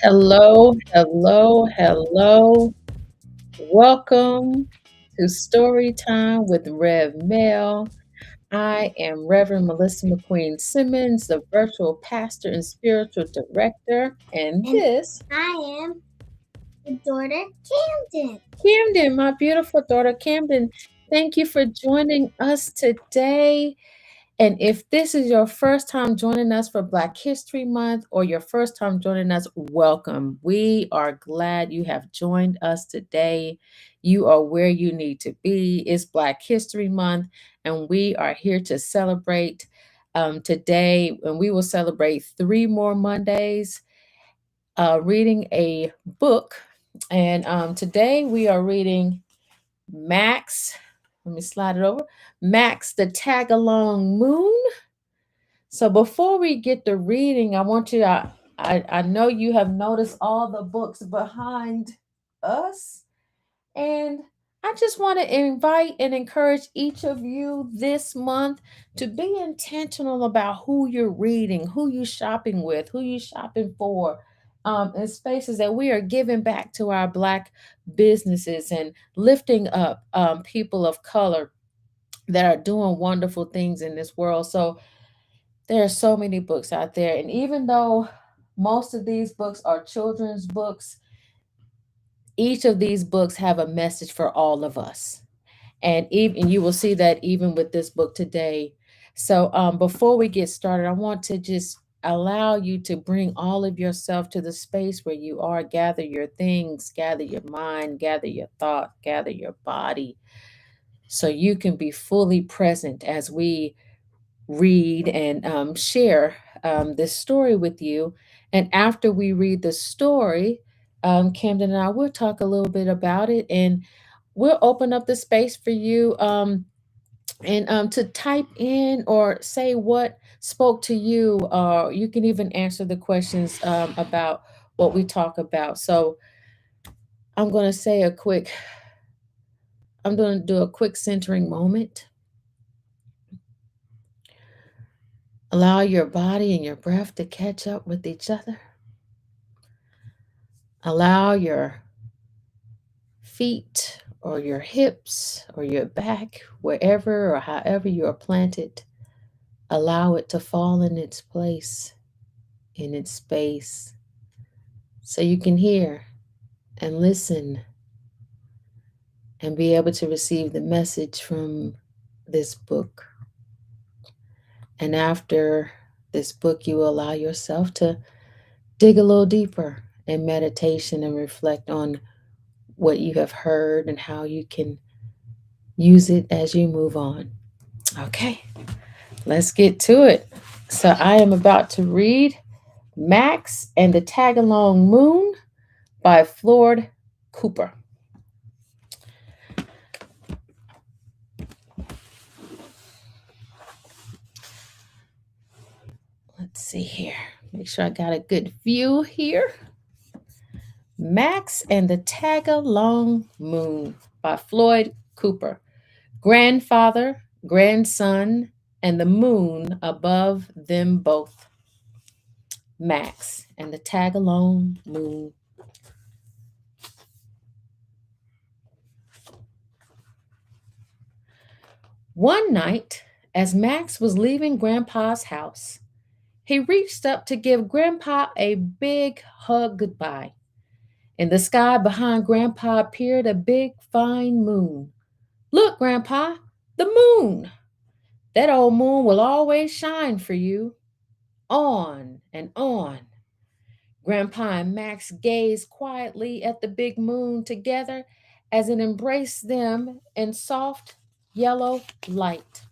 Hello, hello, hello. Welcome to Storytime with Rev Mel. I am Reverend Melissa McQueen Simmons, the virtual pastor and spiritual director. And And this, I am the daughter Camden. Camden, my beautiful daughter Camden. Thank you for joining us today. And if this is your first time joining us for Black History Month or your first time joining us, welcome. We are glad you have joined us today. You are where you need to be. It's Black History Month, and we are here to celebrate today. And we will celebrate 3 more Mondays reading a book. And today we are reading Max. Let me slide it over. Max the Tag Along Moon. So before we get to reading, I want you to, I know you have noticed all the books behind us. And I just want to invite and encourage each of you this month to be intentional about who you're reading, who you're shopping with, who you're shopping for, in spaces that we are giving back to our Black businesses and lifting up people of color that are doing wonderful things in this world. So there are so many books out there. And even though most of these books are children's books, each of these books have a message for all of us. And even you will see that even with this book today. So before we get started, I want to just allow you to bring all of yourself to the space where you are. Gather your things, gather your mind, gather your thought, gather your body, so you can be fully present as we read and share this story with you. And after we read the story, Camden and I will talk a little bit about it, and we'll open up the space for you and to type in or say what spoke to you. Or you can even answer the questions about what we talk about. So I'm going to say a quick, I'm going to do a quick centering moment. Allow your body and your breath to catch up with each other. Allow your feet or your hips or your back, wherever or however you are planted, allow it to fall in its place, in its space, so you can hear and listen and be able to receive the message from this book. And after this book, you will allow yourself to dig a little deeper in meditation and reflect on what you have heard and how you can use it as you move on. Okay, let's get to it. So I am about to read Max and the Tagalong Moon by Floyd Cooper. Let's see here. Make sure I got a good view here. Max and the Tagalong Moon by Floyd Cooper. Grandfather, grandson, and the moon above them both. Max and the Tagalong Moon. One night, as Max was leaving Grandpa's house, he reached up to give Grandpa a big hug goodbye. In the sky behind Grandpa appeared a big, fine moon. Look, Grandpa, the moon! That old moon will always shine for you. On and on. Grandpa and Max gazed quietly at the big moon together as it embraced them in soft yellow light.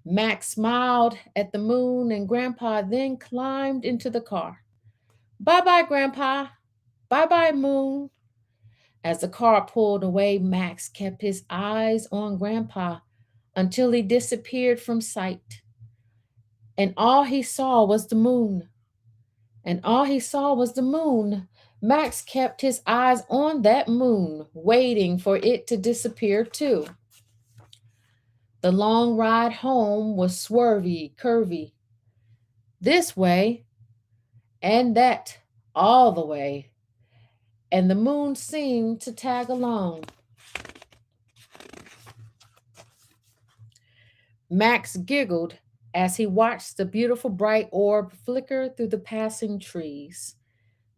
Max smiled at the moon, and Grandpa then climbed into the car. Bye bye, Grandpa. Bye bye, moon. As the car pulled away, Max kept his eyes on Grandpa until he disappeared from sight. And all he saw was the moon. And all he saw was the moon. Max kept his eyes on that moon, waiting for it to disappear too. The long ride home was swervy, curvy, this way and that, all the way, and the moon seemed to tag along. Max giggled as he watched the beautiful bright orb flicker through the passing trees,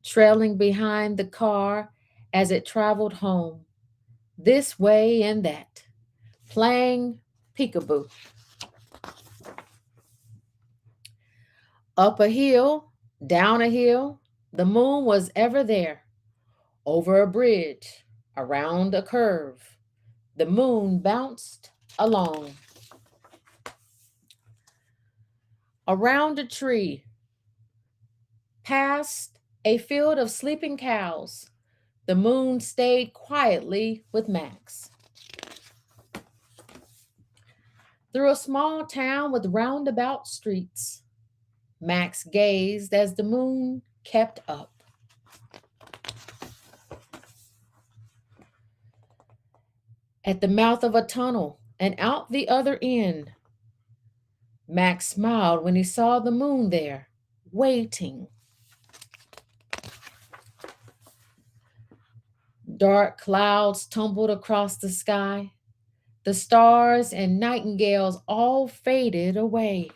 trailing behind the car as it traveled home, this way and that, playing peekaboo. Up a hill, down a hill, the moon was ever there. Over a bridge, around a curve, the moon bounced along. Around a tree, past a field of sleeping cows, the moon stayed quietly with Max. Through a small town with roundabout streets, Max gazed as the moon kept up. At the mouth of a tunnel and out the other end, Max smiled when he saw the moon there, waiting. Dark clouds tumbled across the sky. The stars and nightingales all faded away.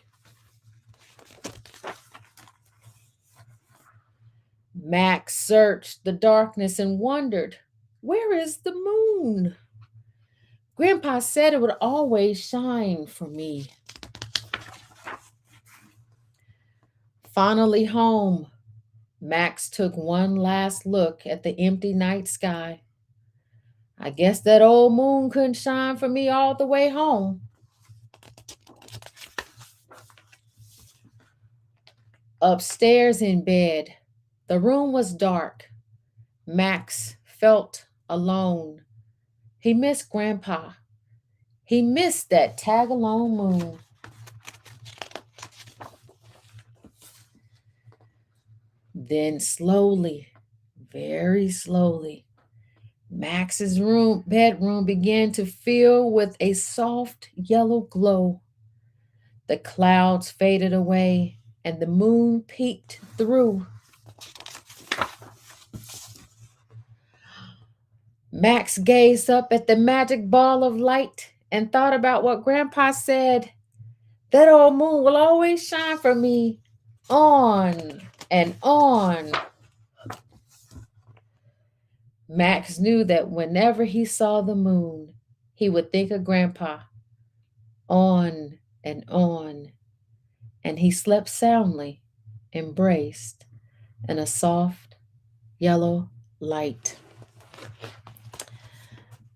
Max searched the darkness and wondered, where is the moon? Grandpa said it would always shine for me. Finally home, Max took one last look at the empty night sky. I guess that old moon couldn't shine for me all the way home. Upstairs in bed, the room was dark. Max felt alone. He missed Grandpa. He missed that tag along moon. Then slowly, very slowly, Max's bedroom began to fill with a soft yellow glow. The clouds faded away and the moon peeked through. Max gazed up at the magic ball of light and thought about what Grandpa said. That old moon will always shine for me. On and on. Max knew that whenever he saw the moon, he would think of Grandpa. On and on. And he slept soundly, embraced in a soft yellow light.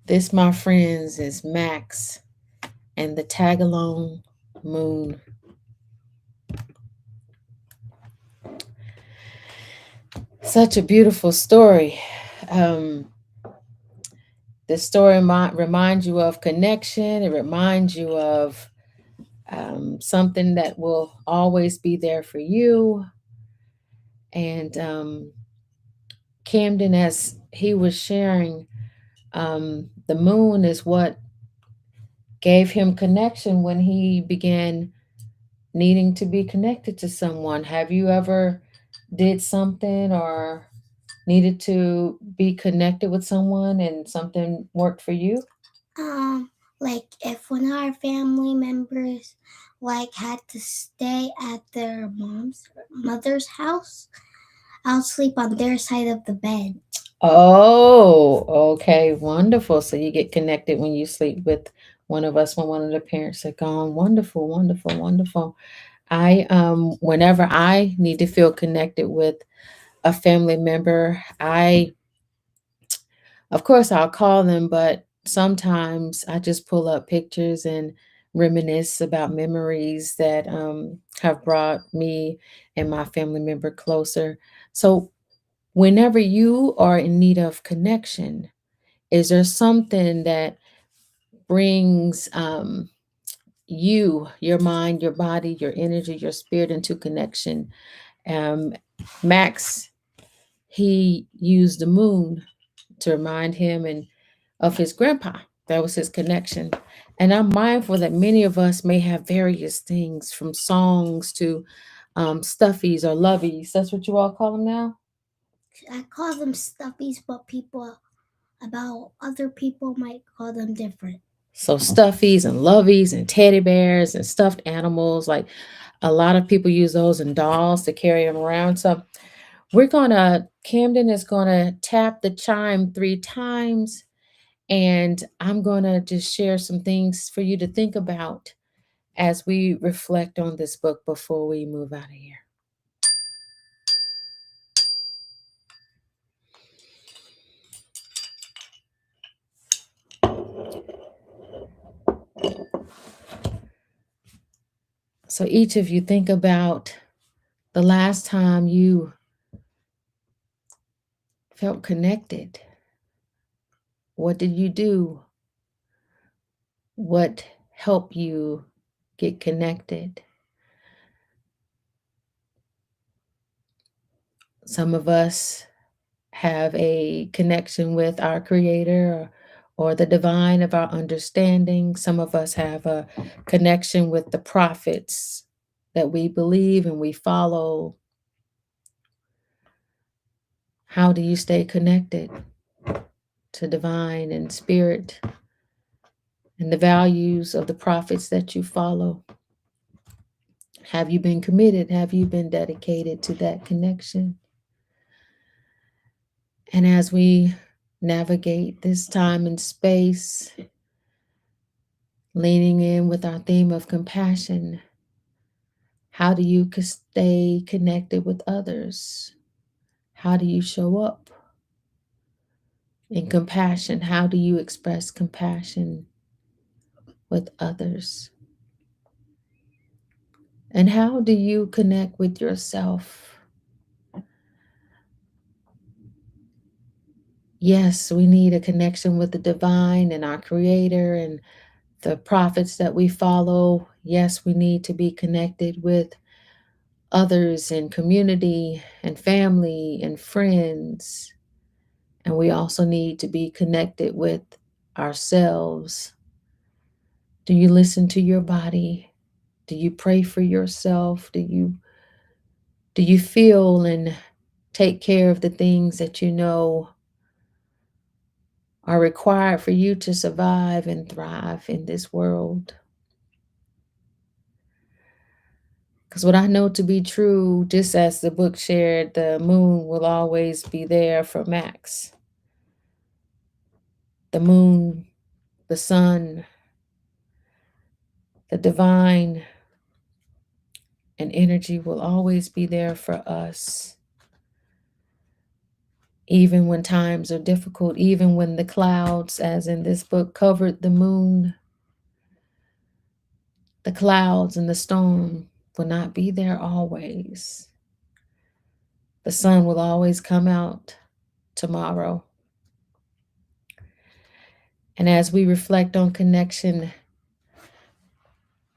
This, my friends, is Max and the Tagalong Moon. Such a beautiful story. This story reminds you of connection. It reminds you of something that will always be there for you. And Camden, as he was sharing, the moon is what gave him connection when he began needing to be connected to someone. Have you ever did something or needed to be connected with someone and something worked for you? Like if one of our family members like had to stay at their mother's house, I'll sleep on their side of the bed. Oh, okay, wonderful. So you get connected when you sleep with one of us when one of the parents are gone. Wonderful, wonderful, wonderful. I whenever I need to feel connected with a family member, I of course I'll call them, but sometimes I just pull up pictures and reminisce about memories that have brought me and my family member closer. So whenever you are in need of connection, is there something that brings you, your mind, your body, your energy, your spirit into connection? Um, Max, he used the moon to remind him and of his grandpa. That was his connection. And I'm mindful that many of us may have various things from songs to stuffies or loveys. That's what you all call them now? I call them stuffies, but people about other people might call them different. So stuffies and loveys and teddy bears and stuffed animals, like a lot of people use those in dolls to carry them around. So Camden is gonna tap the chime 3 times, and I'm gonna just share some things for you to think about as we reflect on this book before we move out of here. So each of you think about the last time you felt connected. What did you do? What helped you get connected? Some of us have a connection with our creator or the divine of our understanding. Some of us have a connection with the prophets that we believe and we follow. How do you stay connected to divine and spirit and the values of the prophets that you follow? Have you been committed? Have you been dedicated to that connection? And as we navigate this time and space, leaning in with our theme of compassion, how do you stay connected with others? How do you show up in compassion? How do you express compassion with others? And how do you connect with yourself? Yes, we need a connection with the divine and our creator and the prophets that we follow. Yes, we need to be connected with others in community and family and friends. And we also need to be connected with ourselves. Do you listen to your body? Do you pray for yourself? Do you feel and take care of the things that you know are required for you to survive and thrive in this world? Because what I know to be true, just as the book shared, the moon will always be there for Max. The moon, the sun, the divine and energy will always be there for us. Even when times are difficult, even when the clouds, as in this book, covered the moon, the clouds and the storm will not be there always. The sun will always come out tomorrow. And as we reflect on connection,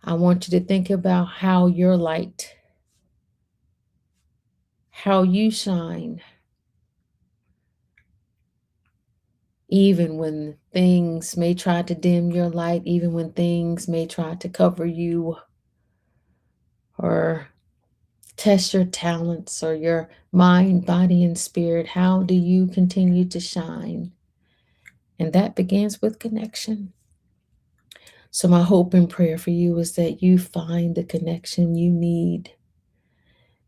I want you to think about how your light, how you shine, even when things may try to dim your light, even when things may try to cover you or test your talents or your mind, body, and spirit. How do you continue to shine? And that begins with connection. So, my hope and prayer for you is that you find the connection you need.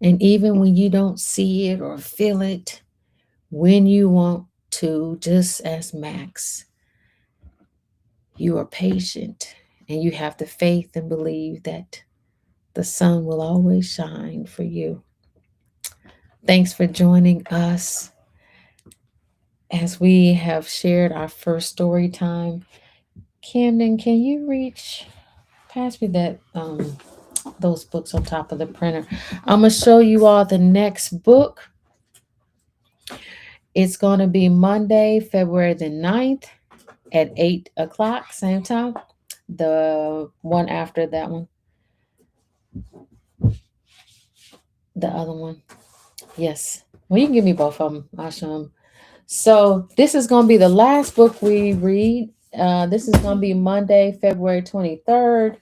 And even when you don't see it or feel it, when you want to, just as Max, you are patient and you have the faith and believe that the sun will always shine for you. Thanks for joining us as we have shared our first story time. Camden, can you reach pass me that those books on top of the printer? I'm gonna show you all the next book. It's gonna be Monday, February the 9th at 8 o'clock, same time. The one after that one. The other one. Yes. Well, you can give me both of them. I'll show them. So this is going to be the last book we read. This is going to be Monday, February 23rd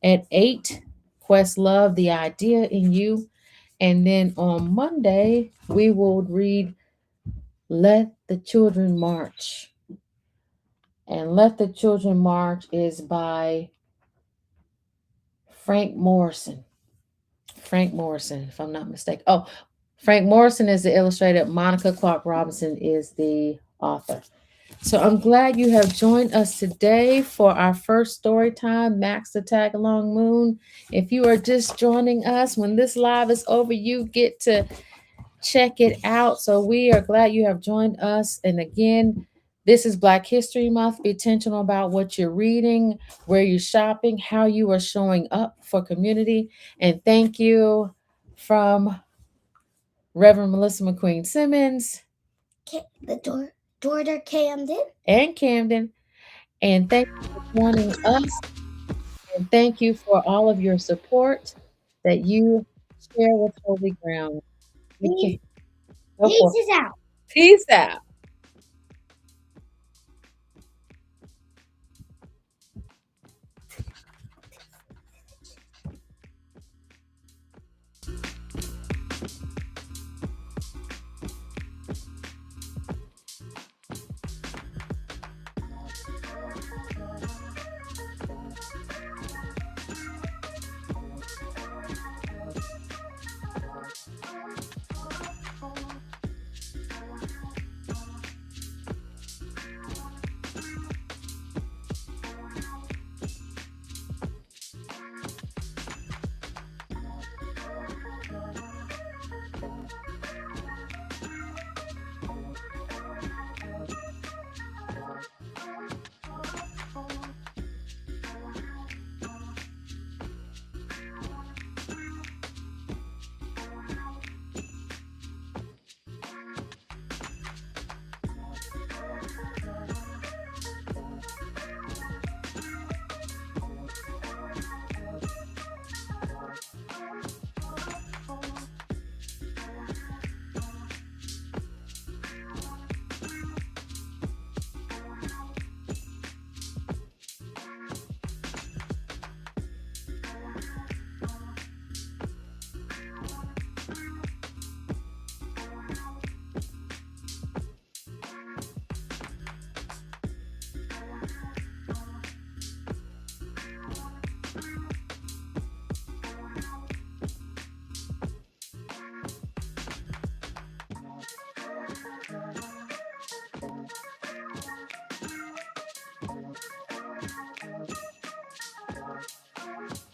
at 8. Questlove, The Idea in You. And then on Monday, we will read Let the Children March. And Let the Children March is by Frank Morrison. Frank Morrison, if I'm not mistaken. Oh, Frank Morrison is the illustrator. Monica Clark Robinson is the author. So I'm glad you have joined us today for our first story time, Max the Tag Along Moon. If you are just joining us, when this live is over, you get to check it out. So we are glad you have joined us. And again, this is Black History Month. Be intentional about what you're reading, where you're shopping, how you are showing up for community. And thank you from Reverend Melissa McQueen Simmons The daughter Camden. and Camden. And thank you for joining us. And thank you for all of your support that you share with Holy Ground. Peace, Go for it. peace is out. Peace out.